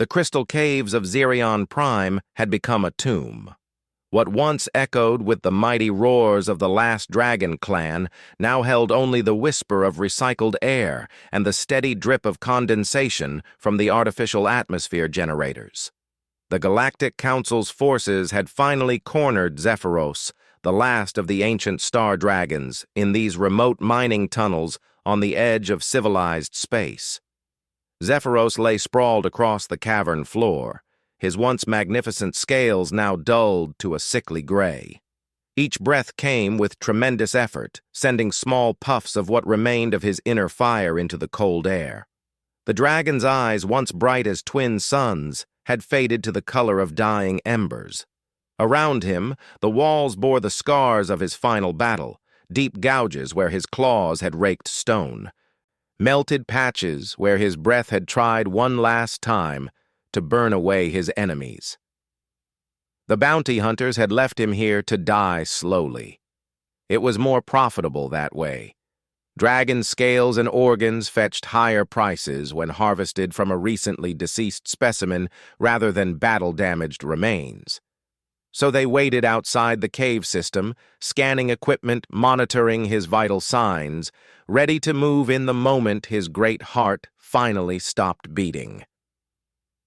The crystal caves of Xerion Prime had become a tomb. What once echoed with the mighty roars of the last dragon clan now held only the whisper of recycled air and the steady drip of condensation from the artificial atmosphere generators. The Galactic Council's forces had finally cornered Zephyros, the last of the ancient star dragons, in these remote mining tunnels on the edge of civilized space. Zephyros lay sprawled across the cavern floor, his once magnificent scales now dulled to a sickly gray. Each breath came with tremendous effort, sending small puffs of what remained of his inner fire into the cold air. The dragon's eyes, once bright as twin suns, had faded to the color of dying embers. Around him, the walls bore the scars of his final battle, deep gouges where his claws had raked stone, melted patches where his breath had tried one last time to burn away his enemies. The bounty hunters had left him here to die slowly. It was more profitable that way. Dragon scales and organs fetched higher prices when harvested from a recently deceased specimen rather than battle-damaged remains. So they waited outside the cave system, scanning equipment, monitoring his vital signs, ready to move in the moment his great heart finally stopped beating.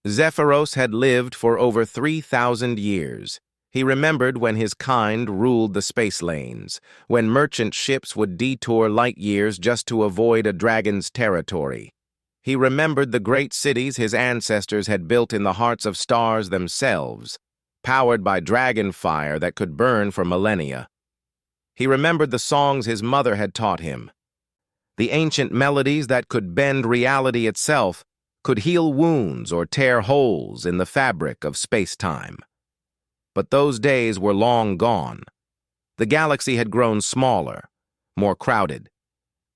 Zephyros had lived for over 3,000 years. He remembered when his kind ruled the space lanes, when merchant ships would detour light years just to avoid a dragon's territory. He remembered the great cities his ancestors had built in the hearts of stars themselves, powered by dragon fire that could burn for millennia. He remembered the songs his mother had taught him, the ancient melodies that could bend reality itself, could heal wounds or tear holes in the fabric of space-time. But those days were long gone. The galaxy had grown smaller, more crowded.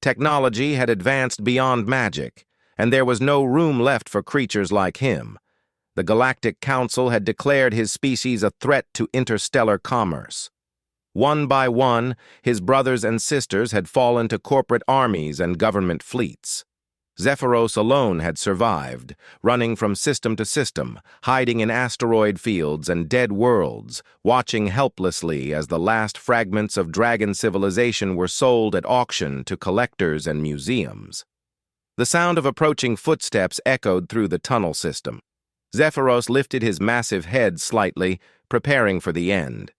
Technology had advanced beyond magic, and there was no room left for creatures like him. The Galactic Council had declared his species a threat to interstellar commerce. One by one, his brothers and sisters had fallen to corporate armies and government fleets. Zephyros alone had survived, running from system to system, hiding in asteroid fields and dead worlds, watching helplessly as the last fragments of dragon civilization were sold at auction to collectors and museums. The sound of approaching footsteps echoed through the tunnel system. Zephyros lifted his massive head slightly, preparing for the end.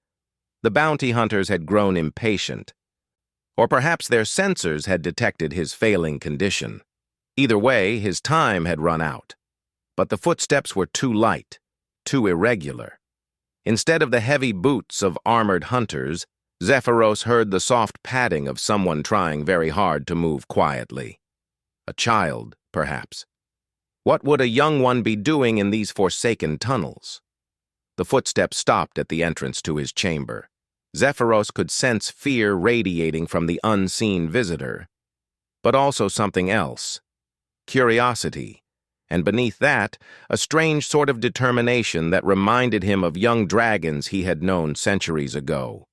The bounty hunters had grown impatient. Or perhaps their sensors had detected his failing condition. Either way, his time had run out. But the footsteps were too light, too irregular. Instead of the heavy boots of armored hunters, Zephyros heard the soft padding of someone trying very hard to move quietly. A child, perhaps. What would a young one be doing in these forsaken tunnels? The footsteps stopped at the entrance to his chamber. Zephyros could sense fear radiating from the unseen visitor, but also something else. Curiosity, and beneath that, a strange sort of determination that reminded him of young dragons he had known centuries ago.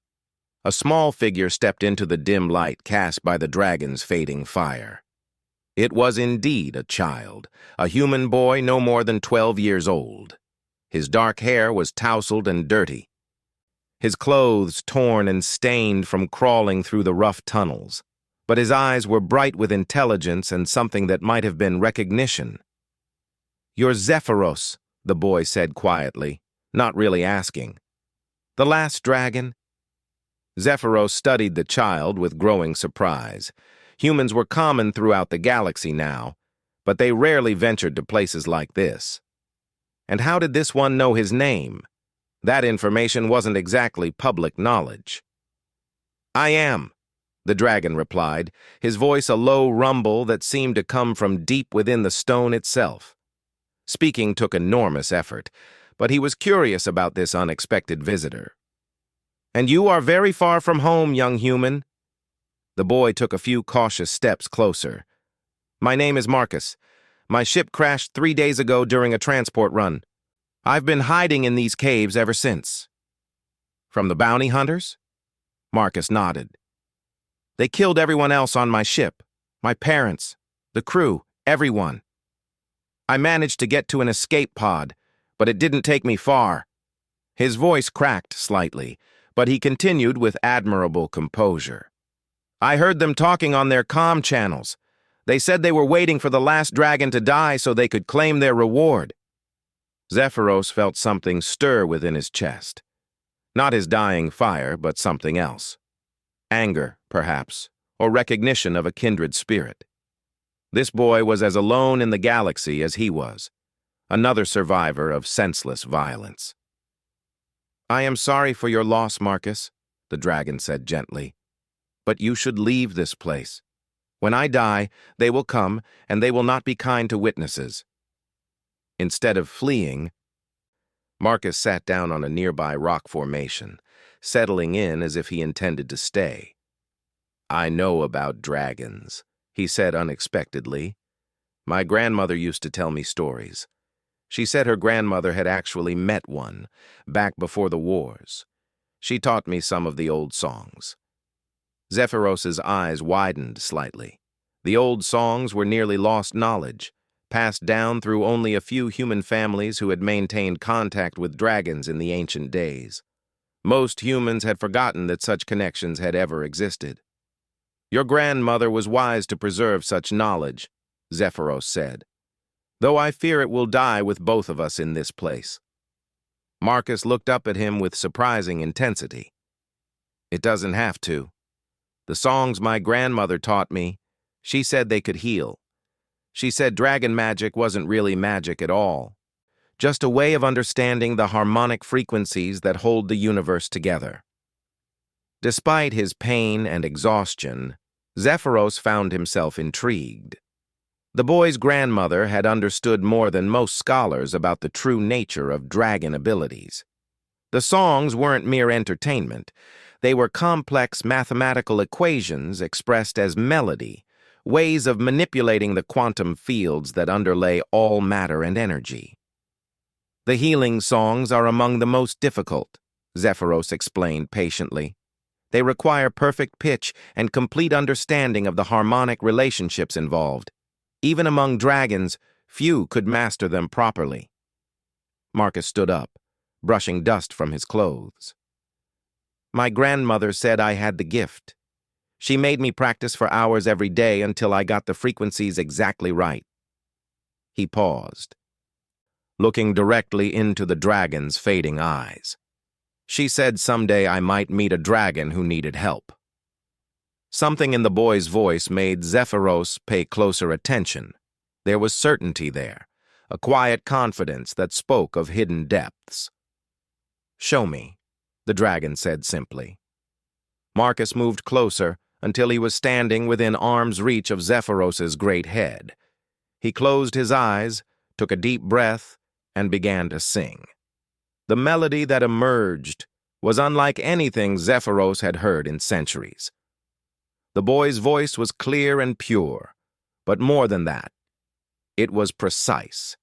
A small figure stepped into the dim light cast by the dragon's fading fire. It was indeed a child, a human boy no more than 12 years old. His dark hair was tousled and dirty, his clothes torn and stained from crawling through the rough tunnels. But his eyes were bright with intelligence and something that might have been recognition. "You're Zephyros," the boy said quietly, not really asking. "The last dragon?" Zephyros studied the child with growing surprise. Humans were common throughout the galaxy now, but they rarely ventured to places like this. And how did this one know his name? That information wasn't exactly public knowledge. "I am," the dragon replied, his voice a low rumble that seemed to come from deep within the stone itself. Speaking took enormous effort, but he was curious about this unexpected visitor. "And you are very far from home, young human." The boy took a few cautious steps closer. "My name is Marcus. My ship crashed 3 days ago during a transport run. I've been hiding in these caves ever since." "From the bounty hunters?" Marcus nodded. "They killed everyone else on my ship. My parents, the crew, everyone." I managed to get to an escape pod, but it didn't take me far." His voice cracked slightly, but he continued with admirable composure. "I heard them talking on their comm channels. They said they were waiting for the last dragon to die so they could claim their reward." Zephyros felt something stir within his chest. Not his dying fire, but something else. Anger, perhaps, or recognition of a kindred spirit. This boy was as alone in the galaxy as he was, another survivor of senseless violence. "I am sorry for your loss, Marcus," the dragon said gently. "But you should leave this place. When I die, they will come, and they will not be kind to witnesses." Instead of fleeing, Marcus sat down on a nearby rock formation, settling in as if he intended to stay. "I know about dragons," he said unexpectedly. "My grandmother used to tell me stories. She said her grandmother had actually met one, back before the wars. She taught me some of the old songs." Zephyros's eyes widened slightly. The old songs were nearly lost knowledge, passed down through only a few human families who had maintained contact with dragons in the ancient days. Most humans had forgotten that such connections had ever existed. "Your grandmother was wise to preserve such knowledge," Zephyros said, "though I fear it will die with both of us in this place." Marcus looked up at him with surprising intensity. "It doesn't have to. The songs my grandmother taught me, she said they could heal. She said dragon magic wasn't really magic at all, just a way of understanding the harmonic frequencies that hold the universe together." Despite his pain and exhaustion, Zephyros found himself intrigued. The boy's grandmother had understood more than most scholars about the true nature of dragon abilities. The songs weren't mere entertainment. They were complex mathematical equations expressed as melody, ways of manipulating the quantum fields that underlay all matter and energy. "The healing songs are among the most difficult," Zephyros explained patiently. "They require perfect pitch and complete understanding of the harmonic relationships involved. Even among dragons, few could master them properly." Marcus stood up, brushing dust from his clothes. "My grandmother said I had the gift. She made me practice for hours every day until I got the frequencies exactly right." He paused, looking directly into the dragon's fading eyes. "She said someday I might meet a dragon who needed help." Something in the boy's voice made Zephyros pay closer attention. There was certainty there, a quiet confidence that spoke of hidden depths. "Show me," the dragon said simply. Marcus moved closer until he was standing within arm's reach of Zephyros's great head. He closed his eyes, took a deep breath, and began to sing. The melody that emerged was unlike anything Zephyros had heard in centuries. The boy's voice was clear and pure, but more than that, it was precise.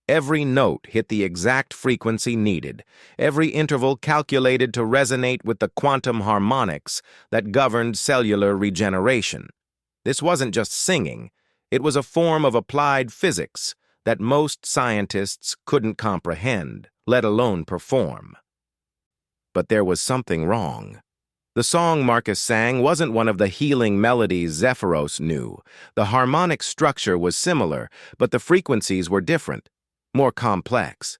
Every note hit the exact frequency needed, every interval calculated to resonate with the quantum harmonics that governed cellular regeneration. This wasn't just singing, it was a form of applied physics that most scientists couldn't comprehend, let alone perform. But there was something wrong. The song Marcus sang wasn't one of the healing melodies Zephyros knew. The harmonic structure was similar, but the frequencies were different, more complex.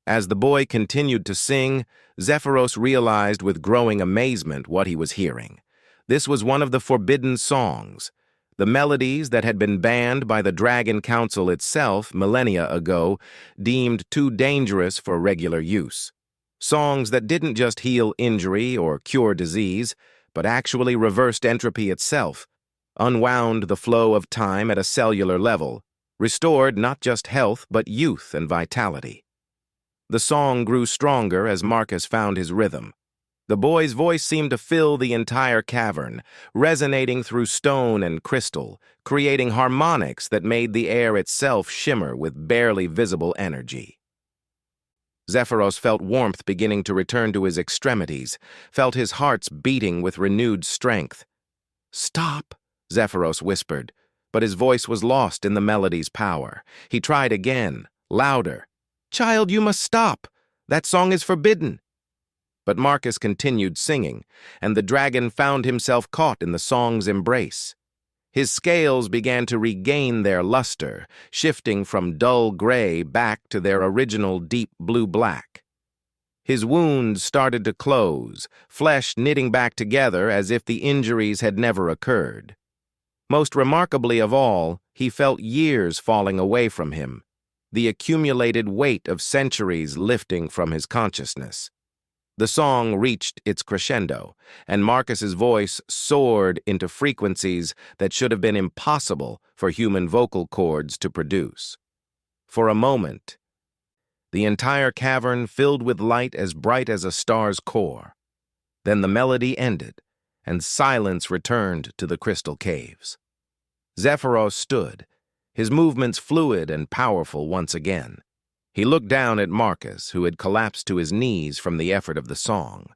As the boy continued to sing, Zephyros realized with growing amazement what he was hearing. This was one of the forbidden songs, the melodies that had been banned by the Dragon Council itself millennia ago, deemed too dangerous for regular use. Songs that didn't just heal injury or cure disease, but actually reversed entropy itself, unwound the flow of time at a cellular level, restored not just health but youth and vitality. The song grew stronger as Marcus found his rhythm. The boy's voice seemed to fill the entire cavern, resonating through stone and crystal, creating harmonics that made the air itself shimmer with barely visible energy. Zephyros felt warmth beginning to return to his extremities, felt his heart's beating with renewed strength. "Stop," Zephyros whispered. but his voice was lost in the melody's power. He tried again, louder. "Child, you must stop. That song is forbidden." But Marcus continued singing, and the dragon found himself caught in the song's embrace. His scales began to regain their luster, shifting from dull gray back to their original deep blue-black. His wounds started to close, flesh knitting back together as if the injuries had never occurred. Most remarkably of all, he felt years falling away from him, the accumulated weight of centuries lifting from his consciousness. The song reached its crescendo, and Marcus's voice soared into frequencies that should have been impossible for human vocal cords to produce. For a moment, the entire cavern filled with light as bright as a star's core. Then the melody ended, and silence returned to the crystal caves. Zephyros stood, his movements fluid and powerful once again. He looked down at Marcus, who had collapsed to his knees from the effort of the song.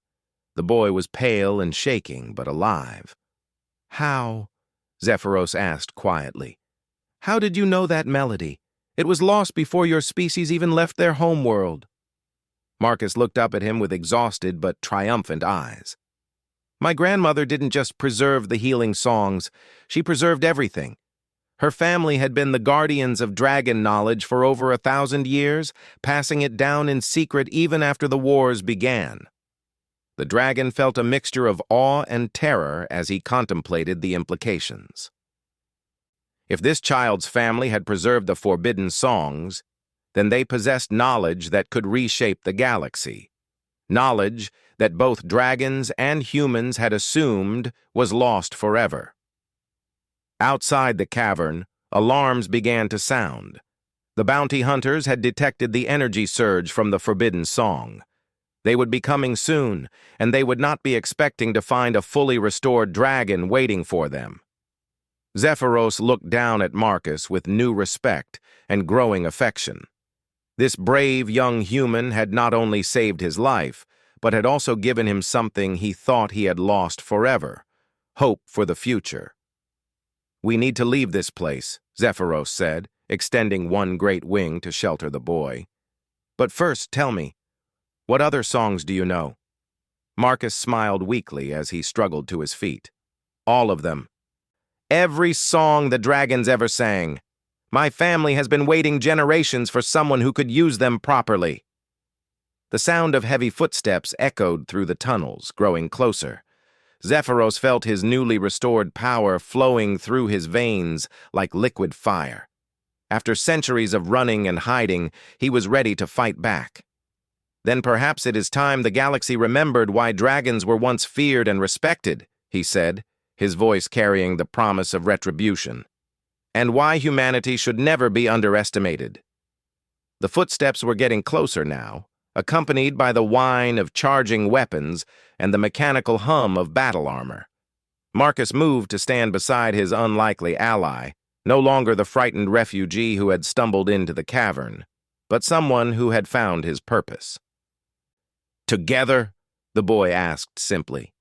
The boy was pale and shaking, but alive. "How?" Zephyros asked quietly. "How did you know that melody? It was lost before your species even left their homeworld." Marcus looked up at him with exhausted but triumphant eyes. "My grandmother didn't just preserve the healing songs, she preserved everything. Her family had been the guardians of dragon knowledge for over 1,000 years, passing it down in secret even after the wars began." The dragon felt a mixture of awe and terror as he contemplated the implications. If this child's family had preserved the forbidden songs, then they possessed knowledge that could reshape the galaxy. Knowledge that both dragons and humans had assumed was lost forever. Outside the cavern, alarms began to sound. The bounty hunters had detected the energy surge from the forbidden song. They would be coming soon, and they would not be expecting to find a fully restored dragon waiting for them. Zephyros looked down at Marcus with new respect and growing affection. This brave young human had not only saved his life, but had also given him something he thought he had lost forever: hope for the future. "We need to leave this place," Zephyros said, extending one great wing to shelter the boy. "But first, tell me, what other songs do you know?" Marcus smiled weakly as he struggled to his feet. "All of them. Every song the dragons ever sang. My family has been waiting generations for someone who could use them properly." The sound of heavy footsteps echoed through the tunnels, growing closer. Zephyros felt his newly restored power flowing through his veins like liquid fire. After centuries of running and hiding, he was ready to fight back. "Then perhaps it is time the galaxy remembered why dragons were once feared and respected," he said, his voice carrying the promise of retribution. "And why humanity should never be underestimated." The footsteps were getting closer now, accompanied by the whine of charging weapons and the mechanical hum of battle armor. Marcus moved to stand beside his unlikely ally, no longer the frightened refugee who had stumbled into the cavern, but someone who had found his purpose. "Together?" the boy asked simply.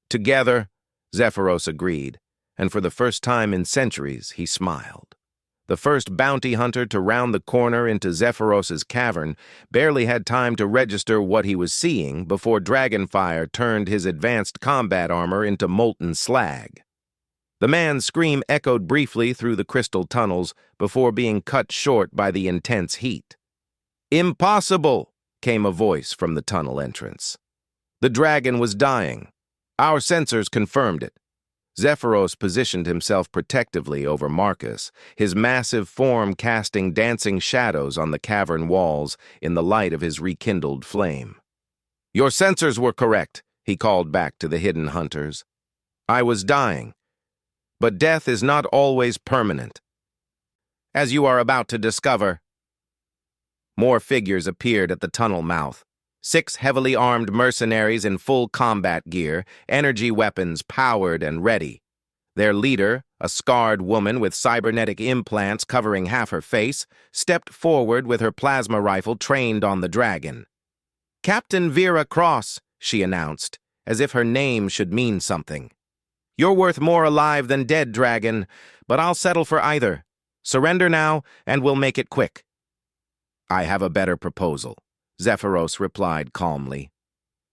"Together," Zephyros agreed, and for the first time in centuries he smiled. The first bounty hunter to round the corner into Zephyros's cavern barely had time to register what he was seeing before dragonfire turned his advanced combat armor into molten slag. The man's scream echoed briefly through the crystal tunnels before being cut short by the intense heat. "Impossible!" came a voice from the tunnel entrance. The dragon was dying. Our sensors confirmed it. Zephyros positioned himself protectively over Marcus, his massive form casting dancing shadows on the cavern walls in the light of his rekindled flame. "Your sensors were correct," he called back to the hidden hunters. "I was dying. But death is not always permanent. As you are about to discover." More figures appeared at the tunnel mouth. 6 heavily armed mercenaries in full combat gear, energy weapons powered and ready. Their leader, a scarred woman with cybernetic implants covering half her face, stepped forward with her plasma rifle trained on the dragon. "Captain Vera Cross," she announced, as if her name should mean something. You're worth more alive than dead, dragon, but I'll settle for either. Surrender now, and we'll make it quick." "I have a better proposal," Zephyros replied calmly.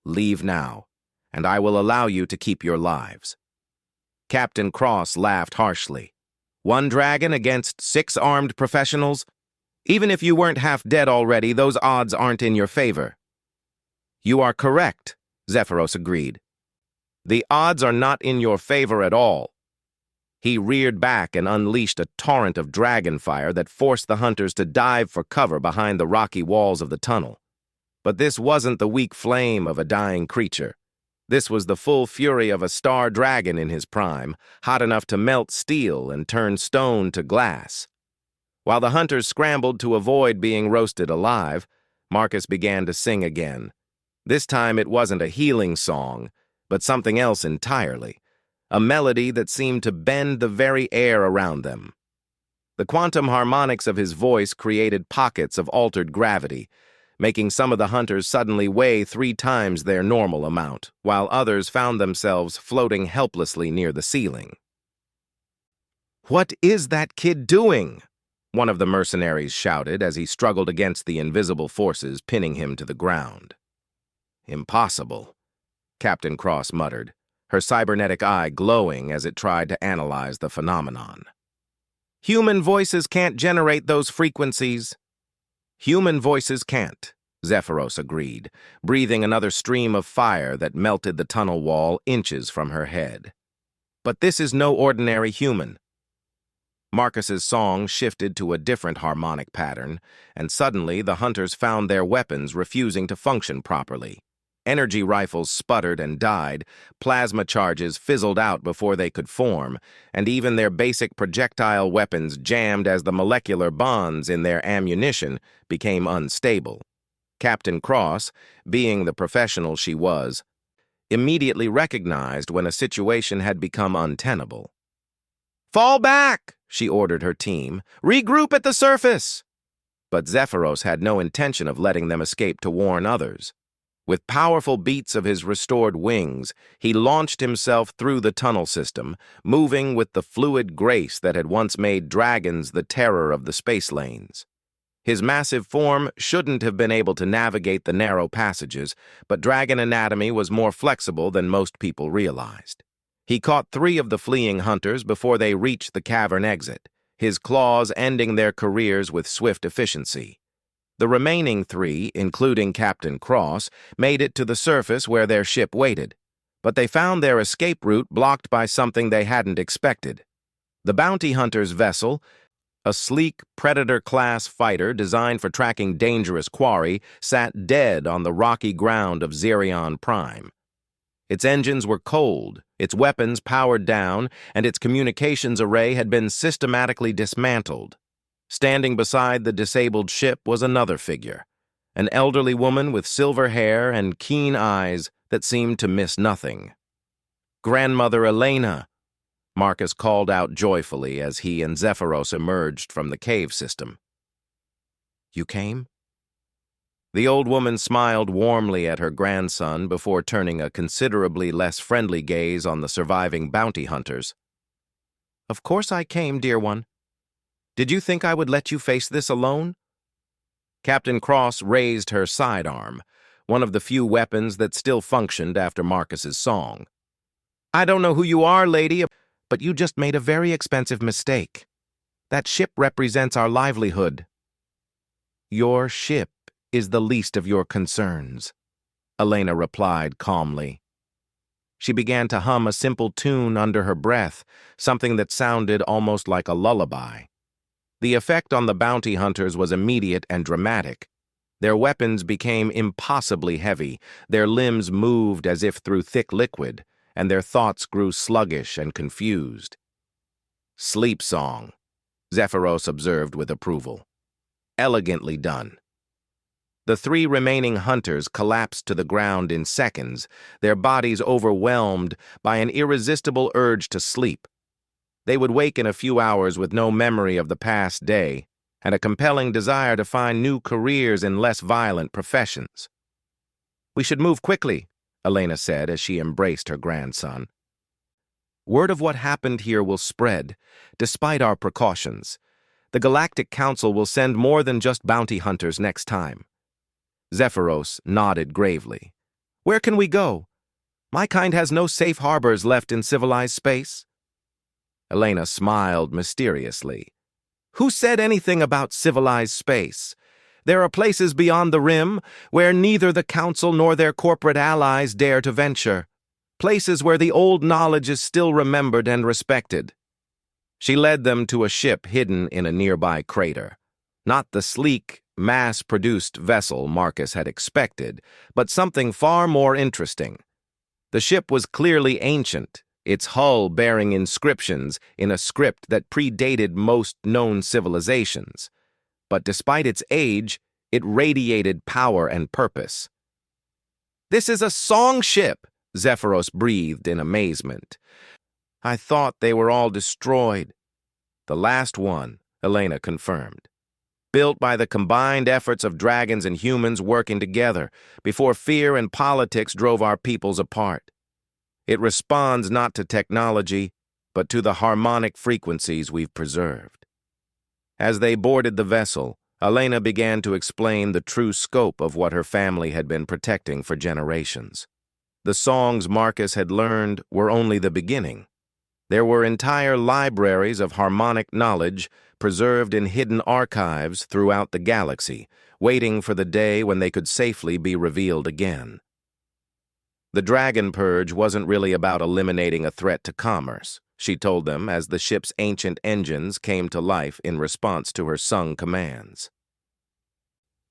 "Leave now, and I will allow you to keep your lives." Captain Cross laughed harshly. "One dragon against 6 armed professionals? Even if you weren't half dead already, those odds aren't in your favor." "You are correct," Zephyros agreed. "The odds are not in your favor at all." He reared back and unleashed a torrent of dragon fire that forced the hunters to dive for cover behind the rocky walls of the tunnel. But this wasn't the weak flame of a dying creature. This was the full fury of a star dragon in his prime, hot enough to melt steel and turn stone to glass. While the hunters scrambled to avoid being roasted alive, Marcus began to sing again. This time it wasn't a healing song, but something else entirely. A melody that seemed to bend the very air around them. The quantum harmonics of his voice created pockets of altered gravity, making some of the hunters suddenly weigh 3 times their normal amount, while others found themselves floating helplessly near the ceiling. "What is that kid doing?" one of the mercenaries shouted as he struggled against the invisible forces pinning him to the ground. "Impossible," Captain Cross muttered, her cybernetic eye glowing as it tried to analyze the phenomenon. "Human voices can't generate those frequencies." "Human voices can't," Zephyros agreed, breathing another stream of fire that melted the tunnel wall inches from her head. "But this is no ordinary human." Marcus's song shifted to a different harmonic pattern, and suddenly the hunters found their weapons refusing to function properly. Energy rifles sputtered and died, plasma charges fizzled out before they could form, and even their basic projectile weapons jammed as the molecular bonds in their ammunition became unstable. Captain Cross, being the professional she was, immediately recognized when a situation had become untenable. "Fall back!" she ordered her team. "Regroup at the surface!" But Zephyros had no intention of letting them escape to warn others. With powerful beats of his restored wings, he launched himself through the tunnel system, moving with the fluid grace that had once made dragons the terror of the space lanes. His massive form shouldn't have been able to navigate the narrow passages, but dragon anatomy was more flexible than most people realized. He caught 3 of the fleeing hunters before they reached the cavern exit, his claws ending their careers with swift efficiency. The remaining 3, including Captain Cross, made it to the surface where their ship waited, but they found their escape route blocked by something they hadn't expected. The bounty hunter's vessel, a sleek Predator-class fighter designed for tracking dangerous quarry, sat dead on the rocky ground of Xerion Prime. Its engines were cold, its weapons powered down, and its communications array had been systematically dismantled. Standing beside the disabled ship was another figure, an elderly woman with silver hair and keen eyes that seemed to miss nothing. "Grandmother Elena," Marcus called out joyfully as he and Zephyros emerged from the cave system. "You came?" The old woman smiled warmly at her grandson before turning a considerably less friendly gaze on the surviving bounty hunters. "Of course I came, dear one. Did you think I would let you face this alone?" Captain Cross raised her sidearm, one of the few weapons that still functioned after Marcus's song. "I don't know who you are, lady, but you just made a very expensive mistake. That ship represents our livelihood." "Your ship is the least of your concerns," Elena replied calmly. She began to hum a simple tune under her breath, something that sounded almost like a lullaby. The effect on the bounty hunters was immediate and dramatic. Their weapons became impossibly heavy, their limbs moved as if through thick liquid, and their thoughts grew sluggish and confused. "Sleep song," Zephyros observed with approval. "Elegantly done." The 3 remaining hunters collapsed to the ground in seconds, their bodies overwhelmed by an irresistible urge to sleep. They would wake in a few hours with no memory of the past day and a compelling desire to find new careers in less violent professions. "We should move quickly," Elena said as she embraced her grandson. Word of what happened here will spread, despite our precautions. The Galactic Council will send more than just bounty hunters next time. Zephyros nodded gravely. Where can we go? My kind has no safe harbors left in civilized space. Elena smiled mysteriously. Who said anything about civilized space? There are places beyond the rim where neither the Council nor their corporate allies dare to venture. Places where the old knowledge is still remembered and respected. She led them to a ship hidden in a nearby crater. Not the sleek, mass-produced vessel Marcus had expected, but something far more interesting. The ship was clearly ancient, its hull bearing inscriptions in a script that predated most known civilizations. But despite its age, it radiated power and purpose. "This is a song ship," Zephyros breathed in amazement. "I thought they were all destroyed." "The last one," Elena confirmed. "Built by the combined efforts of dragons and humans working together, before fear and politics drove our peoples apart. It responds not to technology, but to the harmonic frequencies we've preserved." As they boarded the vessel, Elena began to explain the true scope of what her family had been protecting for generations. The songs Marcus had learned were only the beginning. There were entire libraries of harmonic knowledge preserved in hidden archives throughout the galaxy, waiting for the day when they could safely be revealed again. The Dragon Purge wasn't really about eliminating a threat to commerce, she told them as the ship's ancient engines came to life in response to her sung commands.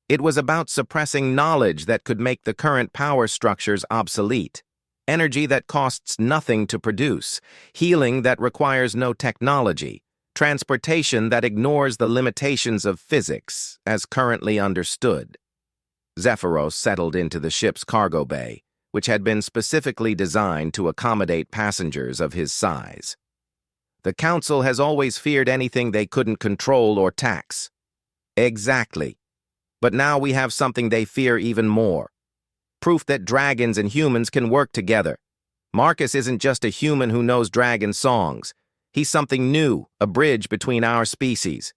It was about suppressing knowledge that could make the current power structures obsolete, energy that costs nothing to produce, healing that requires no technology, transportation that ignores the limitations of physics as currently understood. Zephyros settled into the ship's cargo bay, which had been specifically designed to accommodate passengers of his size. The Council has always feared anything they couldn't control or tax. Exactly. But now we have something they fear even more. Proof that dragons and humans can work together. Marcus isn't just a human who knows dragon songs. He's something new, a bridge between our species.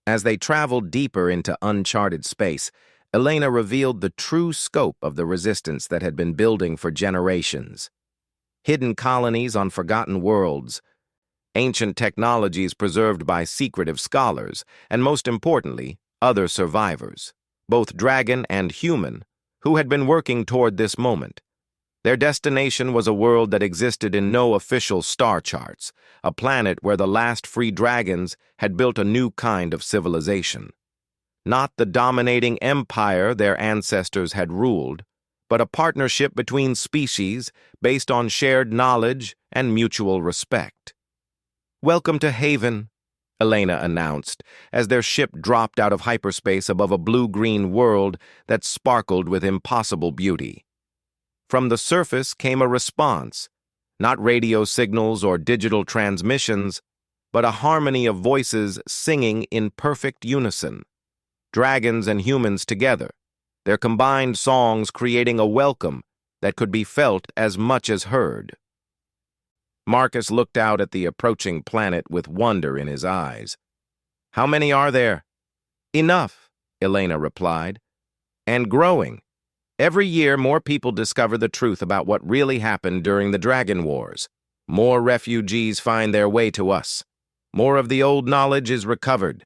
As they traveled deeper into uncharted space, Elena revealed the true scope of the resistance that had been building for generations. Hidden colonies on forgotten worlds, ancient technologies preserved by secretive scholars, and most importantly, other survivors, both dragon and human, who had been working toward this moment. Their destination was a world that existed in no official star charts, a planet where the last free dragons had built a new kind of civilization. Not the dominating empire their ancestors had ruled, but a partnership between species based on shared knowledge and mutual respect. "Welcome to Haven," Elena announced, as their ship dropped out of hyperspace above a blue-green world that sparkled with impossible beauty. From the surface came a response, not radio signals or digital transmissions, but a harmony of voices singing in perfect unison. Dragons and humans together, their combined songs creating a welcome that could be felt as much as heard. Marcus looked out at the approaching planet with wonder in his eyes. "How many are there?" "Enough," Elena replied. "And growing. Every year, more people discover the truth about what really happened during the Dragon Wars. More refugees find their way to us. More of the old knowledge is recovered."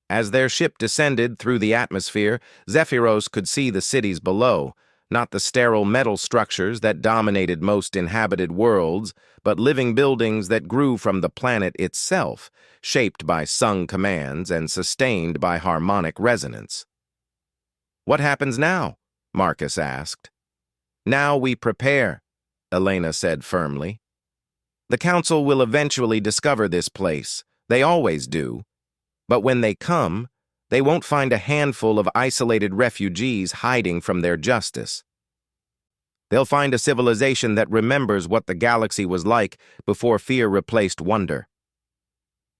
As their ship descended through the atmosphere, Zephyros could see the cities below, not the sterile metal structures that dominated most inhabited worlds, but living buildings that grew from the planet itself, shaped by sung commands and sustained by harmonic resonance. "What happens now?" Marcus asked. "Now we prepare," Elena said firmly. "The Council will eventually discover this place. They always do. But when they come, they won't find a handful of isolated refugees hiding from their justice. They'll find a civilization that remembers what the galaxy was like before fear replaced wonder."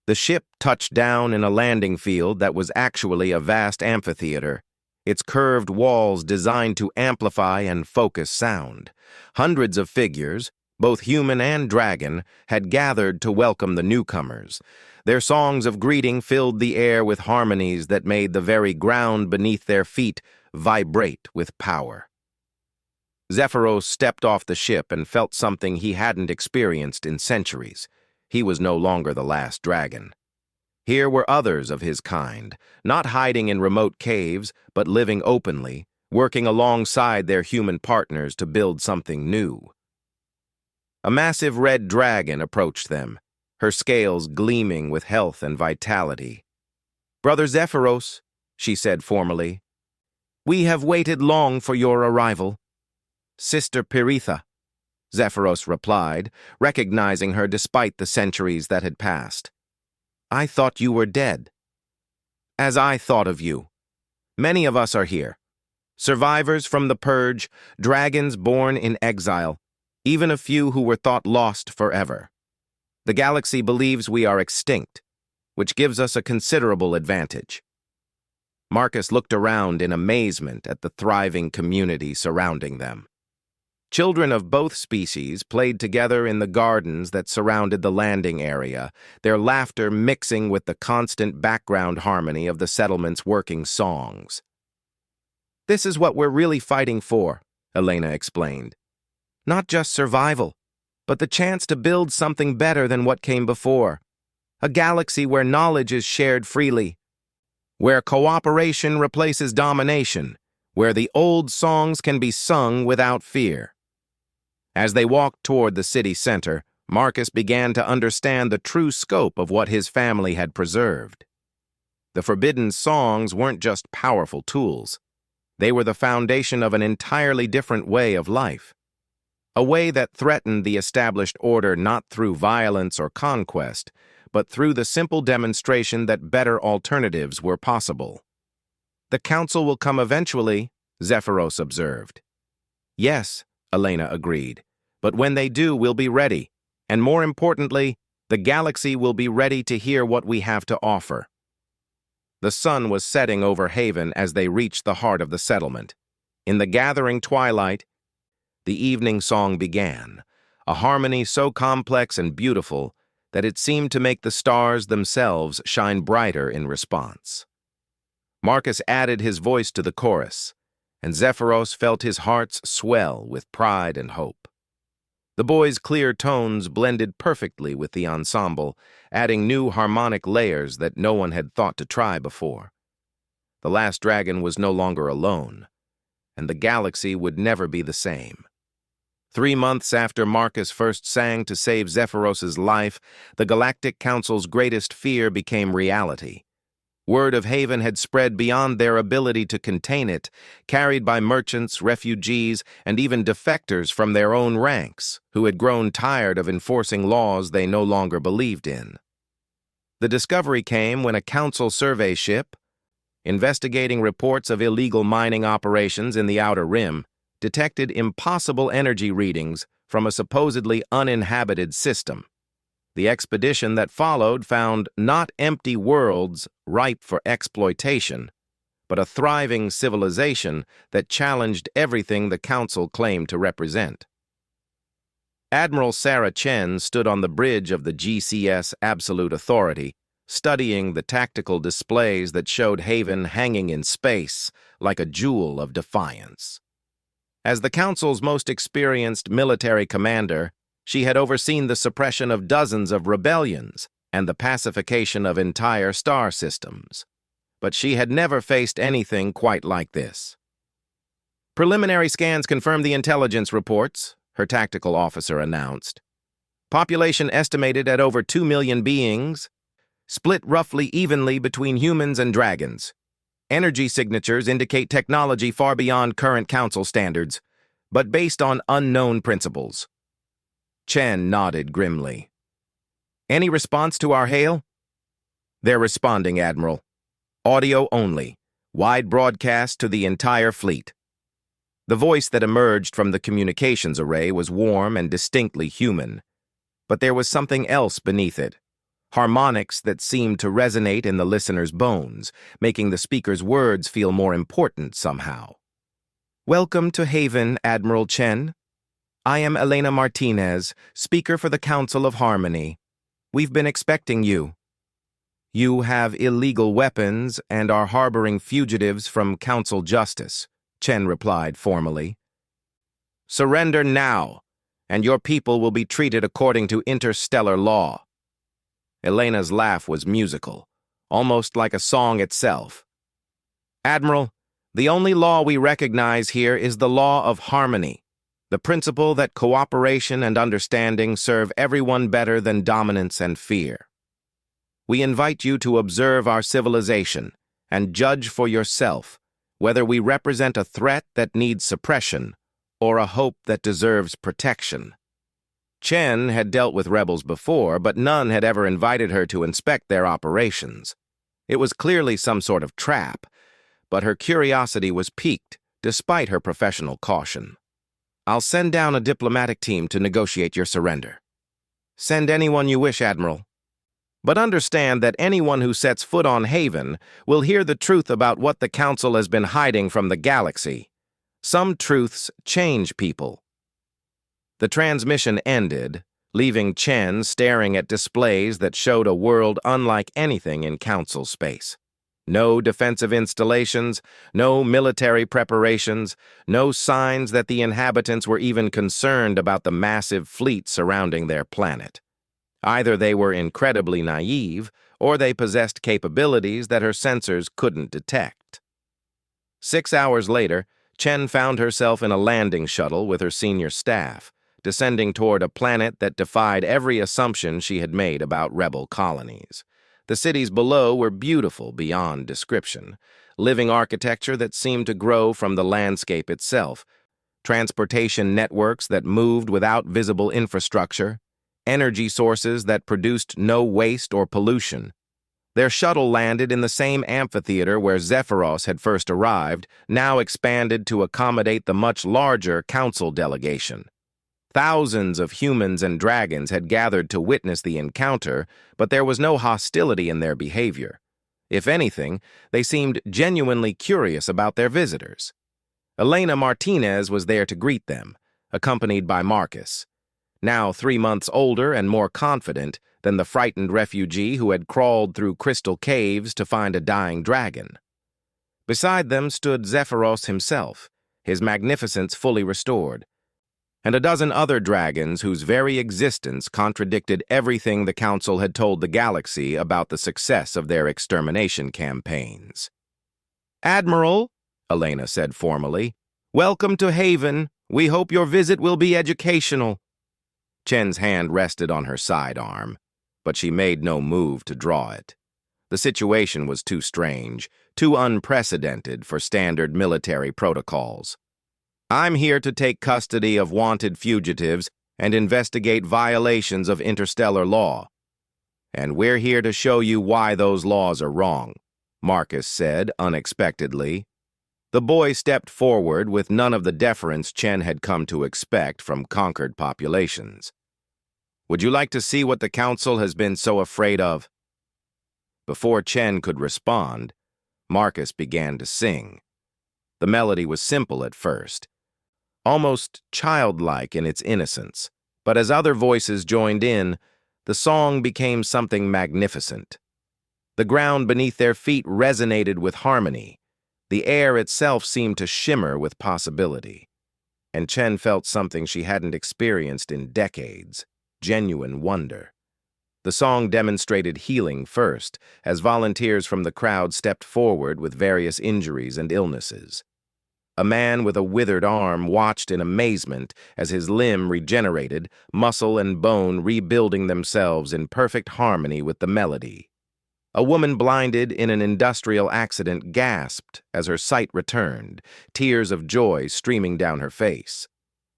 The ship touched down in a landing field that was actually a vast amphitheater, its curved walls designed to amplify and focus sound. Hundreds of figures, both human and dragon, had gathered to welcome the newcomers. Their songs of greeting filled the air with harmonies that made the very ground beneath their feet vibrate with power. Zephyros stepped off the ship and felt something he hadn't experienced in centuries. He was no longer the last dragon. Here were others of his kind, not hiding in remote caves, but living openly, working alongside their human partners to build something new. A massive red dragon approached them, her scales gleaming with health and vitality. "Brother Zephyros," she said formally, "we have waited long for your arrival." "Sister Piritha," Zephyros replied, recognizing her despite the centuries that had passed. "I thought you were dead." "As I thought of you. Many of us are here. Survivors from the Purge, dragons born in exile, even a few who were thought lost forever. The galaxy believes we are extinct, which gives us a considerable advantage." Marcus looked around in amazement at the thriving community surrounding them. Children of both species played together in the gardens that surrounded the landing area, their laughter mixing with the constant background harmony of the settlement's working songs. "This is what we're really fighting for," Elena explained. "Not just survival, but the chance to build something better than what came before. A galaxy where knowledge is shared freely, where cooperation replaces domination, where the old songs can be sung without fear." As they walked toward the city center, Marcus began to understand the true scope of what his family had preserved. The forbidden songs weren't just powerful tools. They were the foundation of an entirely different way of life. A way that threatened the established order not through violence or conquest, but through the simple demonstration that better alternatives were possible. "The council will come eventually," Zephyros observed. "Yes," Elena agreed, "but when they do, we'll be ready. And more importantly, the galaxy will be ready to hear what we have to offer." The sun was setting over Haven as they reached the heart of the settlement. In the gathering twilight, the evening song began, a harmony so complex and beautiful that it seemed to make the stars themselves shine brighter in response. Marcus added his voice to the chorus, and Zephyros felt his heart swell with pride and hope. The boys' clear tones blended perfectly with the ensemble, adding new harmonic layers that no one had thought to try before. The last dragon was no longer alone, and the galaxy would never be the same. 3 months after Marcus first sang to save Zephyros's life, the Galactic Council's greatest fear became reality. Word of Haven had spread beyond their ability to contain it, carried by merchants, refugees, and even defectors from their own ranks, who had grown tired of enforcing laws they no longer believed in. The discovery came when a council survey ship, investigating reports of illegal mining operations in the Outer Rim, detected impossible energy readings from a supposedly uninhabited system. The expedition that followed found not empty worlds ripe for exploitation, but a thriving civilization that challenged everything the Council claimed to represent. Admiral Sarah Chen stood on the bridge of the GCS Absolute Authority, studying the tactical displays that showed Haven hanging in space like a jewel of defiance. As the Council's most experienced military commander, she had overseen the suppression of dozens of rebellions and the pacification of entire star systems. But she had never faced anything quite like this. "Preliminary scans confirm the intelligence reports," her tactical officer announced. "Population estimated at over 2 million beings, split roughly evenly between humans and dragons. Energy signatures indicate technology far beyond current council standards, but based on unknown principles." Chen nodded grimly. "Any response to our hail?" "They're responding, Admiral. Audio only. Wide broadcast to the entire fleet." The voice that emerged from the communications array was warm and distinctly human, but there was something else beneath it. Harmonics that seemed to resonate in the listener's bones, making the speaker's words feel more important somehow. "Welcome to Haven, Admiral Chen. I am Elena Martinez, speaker for the Council of Harmony. We've been expecting you. You have illegal weapons and are harboring fugitives from council justice, Chen replied formally. Surrender now, and your people will be treated according to interstellar law. Elena's laugh was musical, almost like a song itself. Admiral, the only law we recognize here is the law of harmony, the principle that cooperation and understanding serve everyone better than dominance and fear. We invite you to observe our civilization and judge for yourself whether we represent a threat that needs suppression or a hope that deserves protection. Chen had dealt with rebels before, but none had ever invited her to inspect their operations. It was clearly some sort of trap, but her curiosity was piqued despite her professional caution. I'll send down a diplomatic team to negotiate your surrender. Send anyone you wish, Admiral. But understand that anyone who sets foot on Haven will hear the truth about what the Council has been hiding from the galaxy. Some truths change people. The transmission ended, leaving Chen staring at displays that showed a world unlike anything in Council space. No defensive installations, no military preparations, no signs that the inhabitants were even concerned about the massive fleet surrounding their planet. Either they were incredibly naive, or they possessed capabilities that her sensors couldn't detect. 6 hours later, Chen found herself in a landing shuttle with her senior staff, descending toward a planet that defied every assumption she had made about rebel colonies. The cities below were beautiful beyond description, living architecture that seemed to grow from the landscape itself, transportation networks that moved without visible infrastructure, energy sources that produced no waste or pollution. Their shuttle landed in the same amphitheater where Zephyros had first arrived, now expanded to accommodate the much larger council delegation. Thousands of humans and dragons had gathered to witness the encounter, but there was no hostility in their behavior. If anything, they seemed genuinely curious about their visitors. Elena Martinez was there to greet them, accompanied by Marcus, now 3 months older and more confident than the frightened refugee who had crawled through crystal caves to find a dying dragon. Beside them stood Zephyros himself, his magnificence fully restored, and a dozen other dragons whose very existence contradicted everything the Council had told the galaxy about the success of their extermination campaigns. Admiral, Elena said formally, welcome to Haven. We hope your visit will be educational. Chen's hand rested on her sidearm, but she made no move to draw it. The situation was too strange, too unprecedented for standard military protocols. I'm here to take custody of wanted fugitives and investigate violations of interstellar law. And we're here to show you why those laws are wrong, Marcus said unexpectedly. The boy stepped forward with none of the deference Chen had come to expect from conquered populations. Would you like to see what the Council has been so afraid of? Before Chen could respond, Marcus began to sing. The melody was simple at first, almost childlike in its innocence, but as other voices joined in, the song became something magnificent. The ground beneath their feet resonated with harmony. The air itself seemed to shimmer with possibility. And Chen felt something she hadn't experienced in decades, genuine wonder. The song demonstrated healing first, as volunteers from the crowd stepped forward with various injuries and illnesses. A man with a withered arm watched in amazement as his limb regenerated, muscle and bone rebuilding themselves in perfect harmony with the melody. A woman blinded in an industrial accident gasped as her sight returned, tears of joy streaming down her face.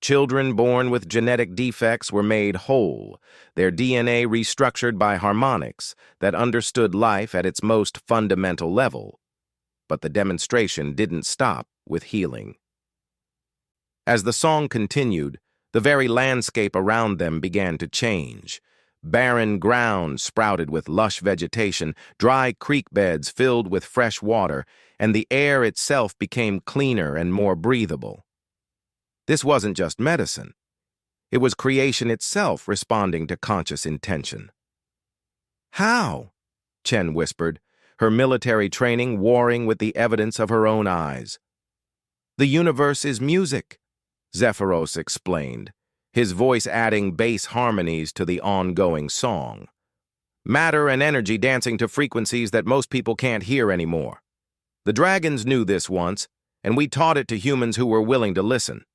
Children born with genetic defects were made whole, their DNA restructured by harmonics that understood life at its most fundamental level. But the demonstration didn't stop with healing. As the song continued, the very landscape around them began to change. Barren ground sprouted with lush vegetation, dry creek beds filled with fresh water, and the air itself became cleaner and more breathable. This wasn't just medicine. It was creation itself responding to conscious intention. "How?" Chen whispered, her military training warring with the evidence of her own eyes. "The universe is music," Zephyros explained, his voice adding bass harmonies to the ongoing song. Matter and energy dancing to frequencies that most people can't hear anymore. The dragons knew this once, and we taught it to humans who were willing to listen.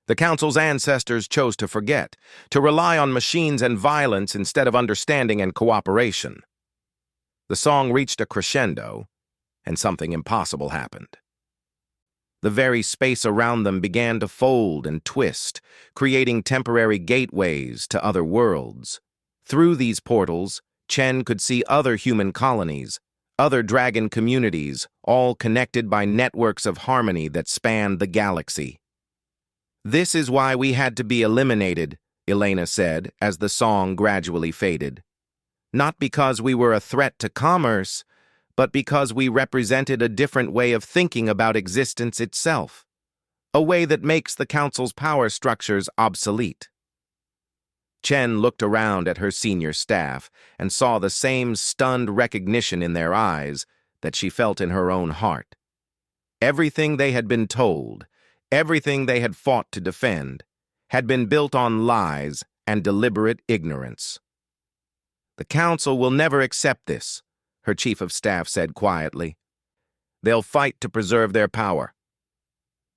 The Council's ancestors chose to forget, to rely on machines and violence instead of understanding and cooperation. The song reached a crescendo, and something impossible happened. The very space around them began to fold and twist, creating temporary gateways to other worlds. Through these portals, Chen could see other human colonies, other dragon communities, all connected by networks of harmony that spanned the galaxy. "This is why we had to be eliminated," Elena said as the song gradually faded. "Not because we were a threat to commerce, but because we represented a different way of thinking about existence itself, a way that makes the Council's power structures obsolete." Chen looked around at her senior staff and saw the same stunned recognition in their eyes that she felt in her own heart. Everything they had been told, everything they had fought to defend, had been built on lies and deliberate ignorance. "The Council will never accept this," her chief of staff said quietly. "They'll fight to preserve their power."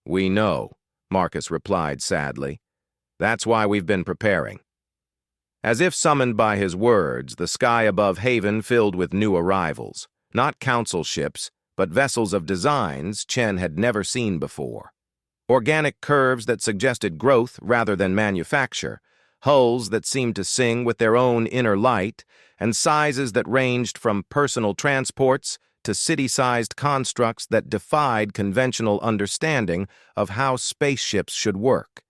"We know," Marcus replied sadly. "That's why we've been preparing." As if summoned by his words, the sky above Haven filled with new arrivals, not council ships, but vessels of designs Chen had never seen before. Organic curves that suggested growth rather than manufacture, hulls that seemed to sing with their own inner light, and sizes that ranged from personal transports to city-sized constructs that defied conventional understanding of how spaceships should work.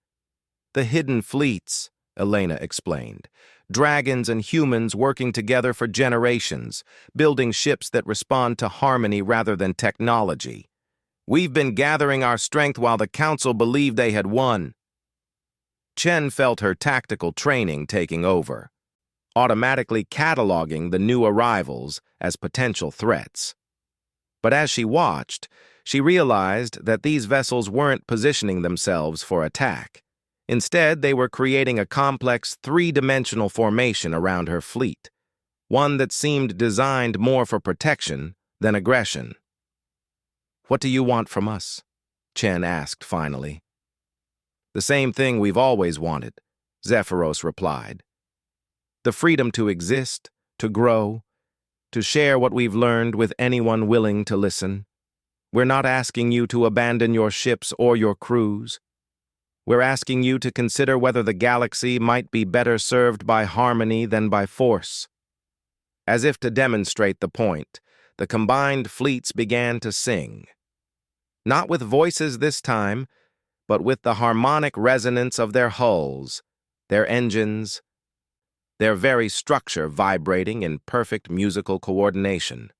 "The hidden fleets," Elena explained. "Dragons and humans working together for generations, building ships that respond to harmony rather than technology. We've been gathering our strength while the Council believed they had won." Chen felt her tactical training taking over, automatically cataloging the new arrivals as potential threats. But as she watched, she realized that these vessels weren't positioning themselves for attack. Instead, they were creating a complex three-dimensional formation around her fleet, one that seemed designed more for protection than aggression. "What do you want from us?" Chen asked finally. "The same thing we've always wanted," Zephyros replied. "The freedom to exist, to grow, to share what we've learned with anyone willing to listen. We're not asking you to abandon your ships or your crews. We're asking you to consider whether the galaxy might be better served by harmony than by force." As if to demonstrate the point, the combined fleets began to sing. Not with voices this time, but with the harmonic resonance of their hulls, their engines, their very structure vibrating in perfect musical coordination.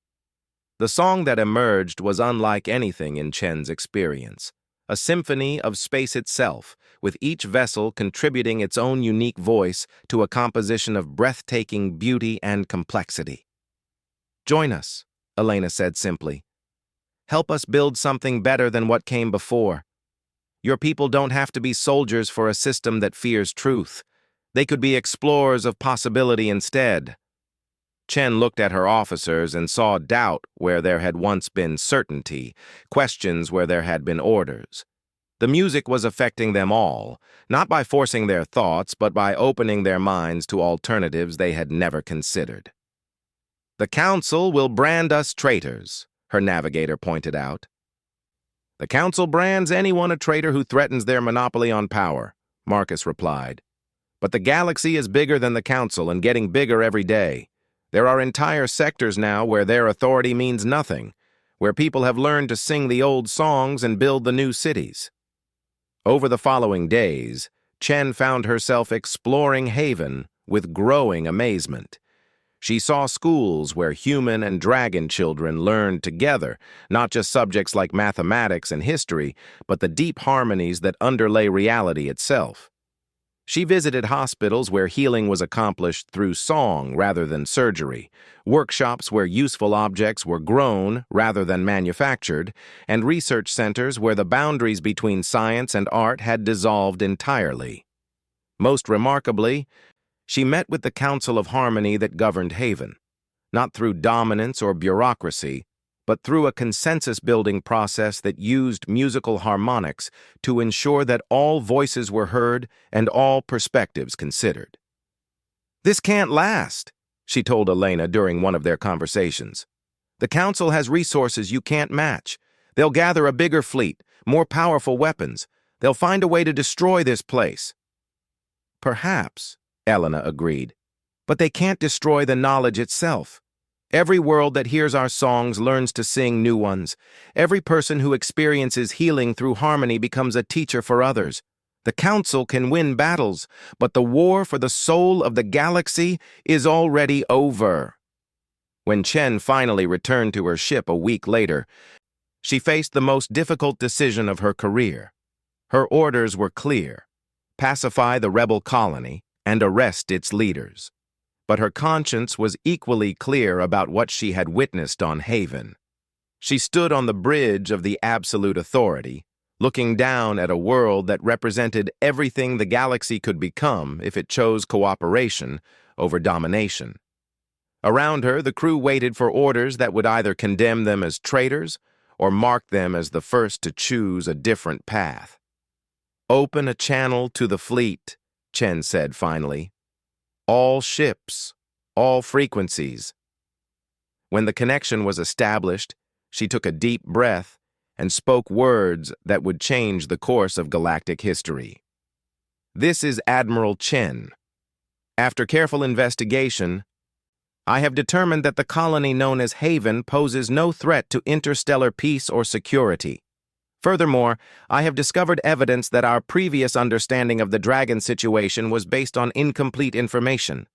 The song that emerged was unlike anything in Chen's experience, a symphony of space itself, with each vessel contributing its own unique voice to a composition of breathtaking beauty and complexity. "Join us," Elena said simply. "Help us build something better than what came before. Your people don't have to be soldiers for a system that fears truth. They could be explorers of possibility instead." Chen looked at her officers and saw doubt where there had once been certainty, questions where there had been orders. The music was affecting them all, not by forcing their thoughts, but by opening their minds to alternatives they had never considered. "The Council will brand us traitors," her navigator pointed out. "The Council brands anyone a traitor who threatens their monopoly on power," Marcus replied. "But the galaxy is bigger than the Council and getting bigger every day. There are entire sectors now where their authority means nothing, where people have learned to sing the old songs and build the new cities." Over the following days, Chen found herself exploring Haven with growing amazement. She saw schools where human and dragon children learned together, not just subjects like mathematics and history, but the deep harmonies that underlay reality itself. She visited hospitals where healing was accomplished through song rather than surgery, workshops where useful objects were grown rather than manufactured, and research centers where the boundaries between science and art had dissolved entirely. Most remarkably, she met with the Council of Harmony that governed Haven, not through dominance or bureaucracy, but through a consensus-building process that used musical harmonics to ensure that all voices were heard and all perspectives considered. "This can't last," she told Elena during one of their conversations. "The Council has resources you can't match. They'll gather a bigger fleet, more powerful weapons. They'll find a way to destroy this place." "Perhaps," Elena agreed, "but they can't destroy the knowledge itself. Every world that hears our songs learns to sing new ones. Every person who experiences healing through harmony becomes a teacher for others. The Council can win battles, but the war for the soul of the galaxy is already over." When Chen finally returned to her ship a week later, she faced the most difficult decision of her career. Her orders were clear: pacify the rebel colony and arrest its leaders. But her conscience was equally clear about what she had witnessed on Haven. She stood on the bridge of the absolute authority, looking down at a world that represented everything the galaxy could become if it chose cooperation over domination. Around her, the crew waited for orders that would either condemn them as traitors or mark them as the first to choose a different path. "Open a channel to the fleet," Chen said finally. "All ships, all frequencies." When the connection was established, she took a deep breath and spoke words that would change the course of galactic history. "This is Admiral Chen. After careful investigation, I have determined that the colony known as Haven poses no threat to interstellar peace or security. Furthermore, I have discovered evidence that our previous understanding of the dragon situation was based on incomplete information."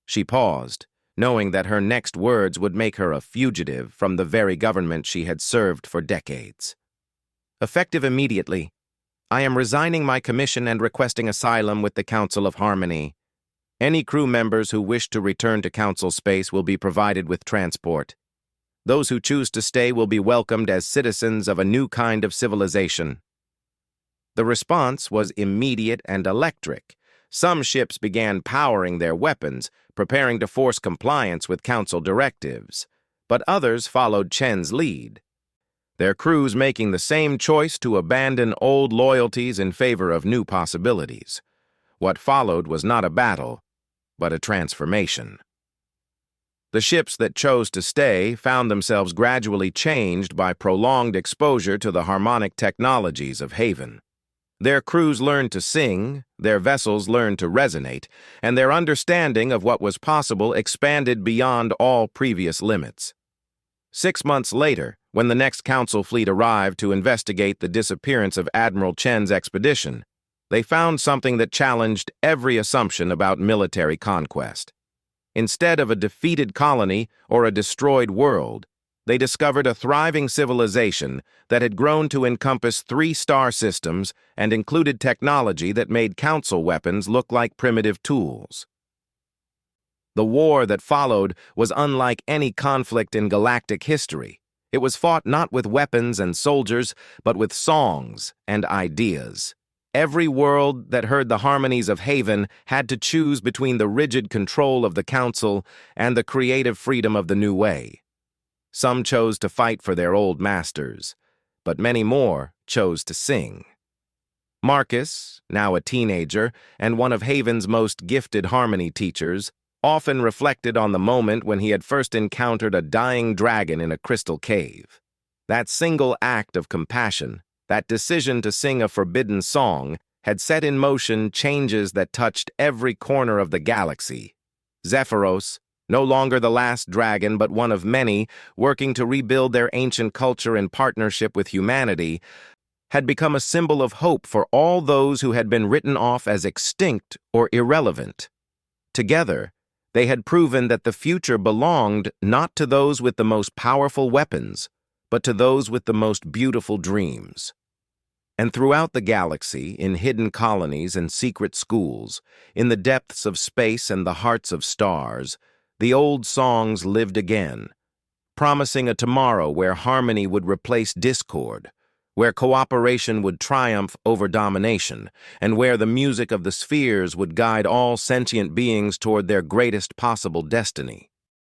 She paused, knowing that her next words would make her a fugitive from the very government she had served for decades. "Effective immediately, I am resigning my commission and requesting asylum with the Council of Harmony. Any crew members who wish to return to Council space will be provided with transport. Those who choose to stay will be welcomed as citizens of a new kind of civilization." The response was immediate and electric. Some ships began powering their weapons, preparing to force compliance with Council directives, but others followed Chen's lead, their crews making the same choice to abandon old loyalties in favor of new possibilities. What followed was not a battle, but a transformation. The ships that chose to stay found themselves gradually changed by prolonged exposure to the harmonic technologies of Haven. Their crews learned to sing, their vessels learned to resonate, and their understanding of what was possible expanded beyond all previous limits. 6 months later, when the next Council fleet arrived to investigate the disappearance of Admiral Chen's expedition, they found something that challenged every assumption about military conquest. Instead of a defeated colony or a destroyed world, they discovered a thriving civilization that had grown to encompass 3 star systems and included technology that made Council weapons look like primitive tools. The war that followed was unlike any conflict in galactic history. It was fought not with weapons and soldiers, but with songs and ideas. Every world that heard the harmonies of Haven had to choose between the rigid control of the Council and the creative freedom of the new way. Some chose to fight for their old masters, but many more chose to sing. Marcus, now a teenager and one of Haven's most gifted harmony teachers, often reflected on the moment when he had first encountered a dying dragon in a crystal cave. That single act of compassion, that decision to sing a forbidden song, had set in motion changes that touched every corner of the galaxy. Zephyros, no longer the last dragon but one of many, working to rebuild their ancient culture in partnership with humanity, had become a symbol of hope for all those who had been written off as extinct or irrelevant. Together, they had proven that the future belonged not to those with the most powerful weapons, but to those with the most beautiful dreams. And throughout the galaxy, in hidden colonies and secret schools, in the depths of space and the hearts of stars, the old songs lived again, promising a tomorrow where harmony would replace discord, where cooperation would triumph over domination, and where the music of the spheres would guide all sentient beings toward their greatest possible destiny.